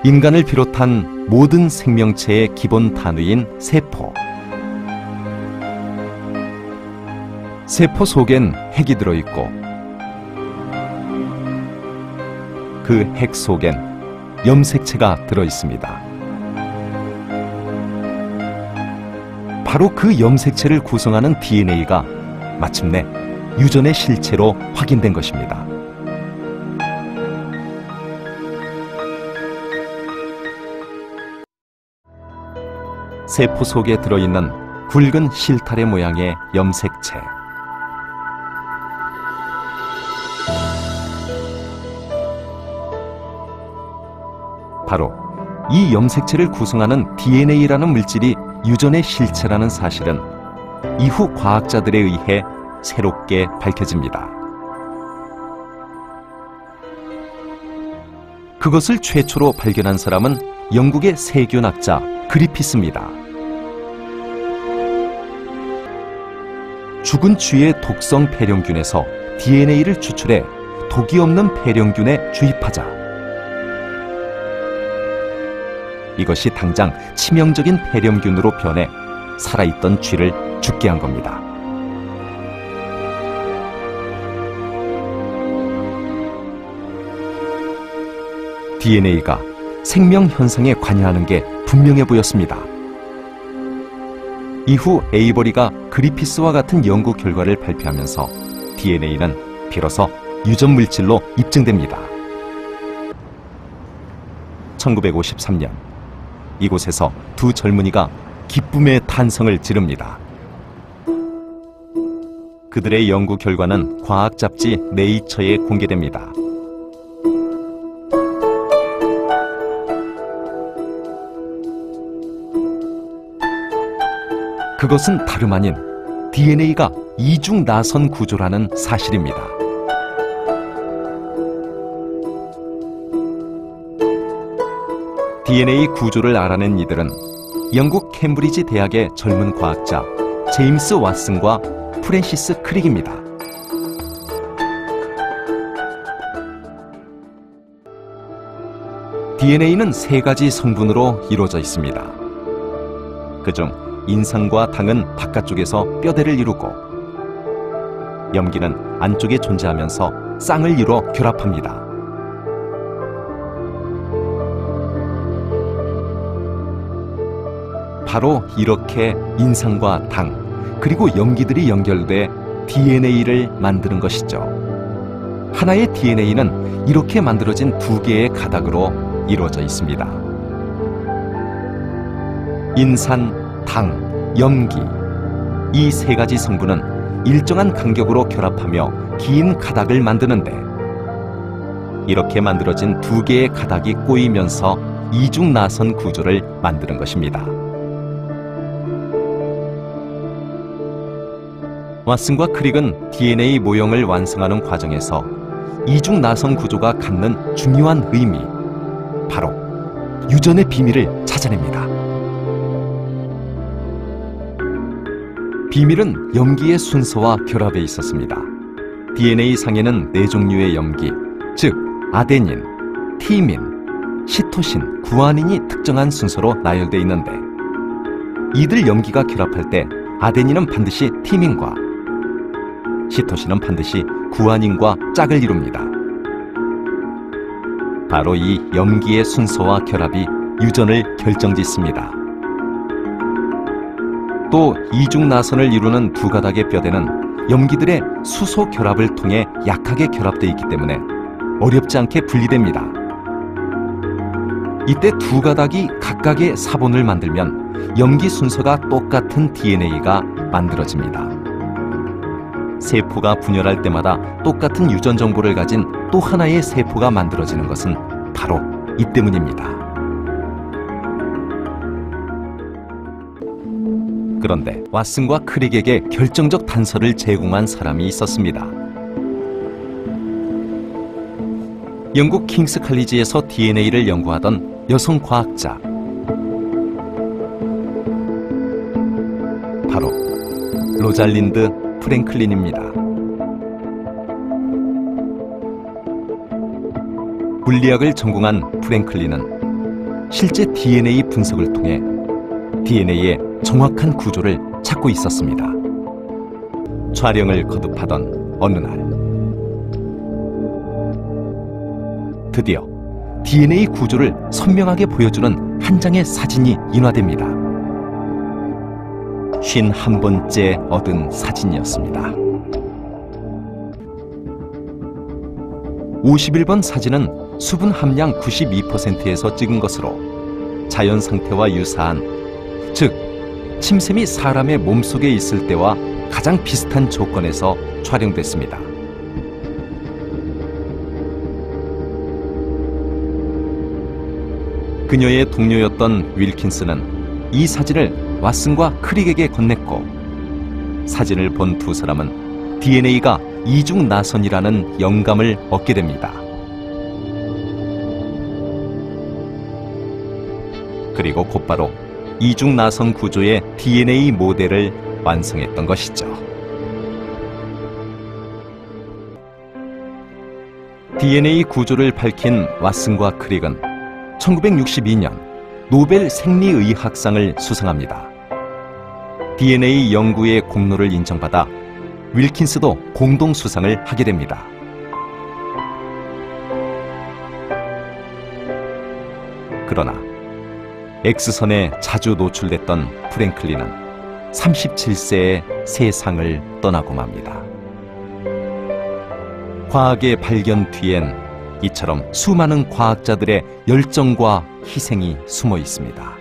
인간을 비롯한 모든 생명체의 기본 단위인 세포. 세포 속엔 핵이 들어있고 그 핵 속엔 염색체가 들어있습니다. 바로 그 염색체를 구성하는 DNA가 마침내 유전의 실체로 확인된 것입니다. 세포 속에 들어있는 굵은 실타래 모양의 염색체. 바로 이 염색체를 구성하는 DNA라는 물질이 유전의 실체라는 사실은 이후 과학자들에 의해 새롭게 밝혀집니다. 그것을 최초로 발견한 사람은 영국의 세균학자 그리피스입니다. 죽은 쥐의 독성 폐렴균에서 DNA를 추출해 독이 없는 폐렴균에 주입하자 이것이 당장 치명적인 폐렴균으로 변해 살아있던 쥐를 죽게 한 겁니다. DNA가 생명 현상에 관여하는 게 분명해 보였습니다. 이후 에이버리가 그리피스와 같은 연구 결과를 발표하면서 DNA는 비로소 유전 물질로 입증됩니다. 1953년 이곳에서 두 젊은이가 기쁨의 탄성을 지릅니다. 그들의 연구 결과는 과학 잡지 네이처에 공개됩니다. 그것은 다름 아닌 DNA가 이중 나선 구조라는 사실입니다. DNA 구조를 알아낸 이들은 영국 캠브리지 대학의 젊은 과학자 제임스 왓슨과 프랜시스 크릭입니다. DNA는 세 가지 성분으로 이루어져 있습니다. 그중 인산과 당은 바깥쪽에서 뼈대를 이루고 염기는 안쪽에 존재하면서 쌍을 이루어 결합합니다. 바로 이렇게 인산과 당, 그리고 염기들이 연결돼 DNA를 만드는 것이죠. 하나의 DNA는 이렇게 만들어진 두 개의 가닥으로 이루어져 있습니다. 인산, 당, 염기, 이 세 가지 성분은 일정한 간격으로 결합하며 긴 가닥을 만드는데 이렇게 만들어진 두 개의 가닥이 꼬이면서 이중 나선 구조를 만드는 것입니다. 왓슨과 크릭은 DNA 모형을 완성하는 과정에서 이중 나선 구조가 갖는 중요한 의미, 바로 유전의 비밀을 찾아냅니다. 비밀은 염기의 순서와 결합에 있었습니다. DNA 상에는 네 종류의 염기, 즉 아데닌, 티민, 시토신, 구아닌이 특정한 순서로 나열되어 있는데 이들 염기가 결합할 때 아데닌은 반드시 티민과 시토신은 반드시 구아닌과 짝을 이룹니다. 바로 이 염기의 순서와 결합이 유전을 결정짓습니다. 또 이중 나선을 이루는 두 가닥의 뼈대는 염기들의 수소 결합을 통해 약하게 결합되어 있기 때문에 어렵지 않게 분리됩니다. 이때 두 가닥이 각각의 사본을 만들면 염기 순서가 똑같은 DNA가 만들어집니다. 세포가 분열할 때마다 똑같은 유전 정보를 가진 또 하나의 세포가 만들어지는 것은 바로 이 때문입니다. 그런데 왓슨과 크릭에게 결정적 단서를 제공한 사람이 있었습니다. 영국 킹스 칼리지에서 DNA를 연구하던 여성 과학자, 바로 로잘린드 프랭클린입니다. 물리학을 전공한 프랭클린은 실제 DNA 분석을 통해 DNA의 정확한 구조를 찾고 있었습니다. 촬영을 거듭하던 어느 날, 드디어 DNA 구조를 선명하게 보여주는 한 장의 사진이 인화됩니다. 51번째 얻은 사진이었습니다. 51번 사진은 수분 함량 92%에서 찍은 것으로 자연 상태와 유사한, 즉 침샘이 사람의 몸속에 있을 때와 가장 비슷한 조건에서 촬영됐습니다. 그녀의 동료였던 윌킨스는 이 사진을 왓슨과 크릭에게 건넸고, 사진을 본 두 사람은 DNA가 이중 나선이라는 영감을 얻게 됩니다. 그리고 곧바로 이중 나선 구조의 DNA 모델을 완성했던 것이죠. DNA 구조를 밝힌 왓슨과 크릭은 1962년 노벨 생리의학상을 수상합니다. DNA 연구의 공로를 인정받아 윌킨스도 공동 수상을 하게 됩니다. 그러나 X선에 자주 노출됐던 프랭클린은 37세에 세상을 떠나고 맙니다. 과학의 발견 뒤엔 이처럼 수많은 과학자들의 열정과 희생이 숨어 있습니다.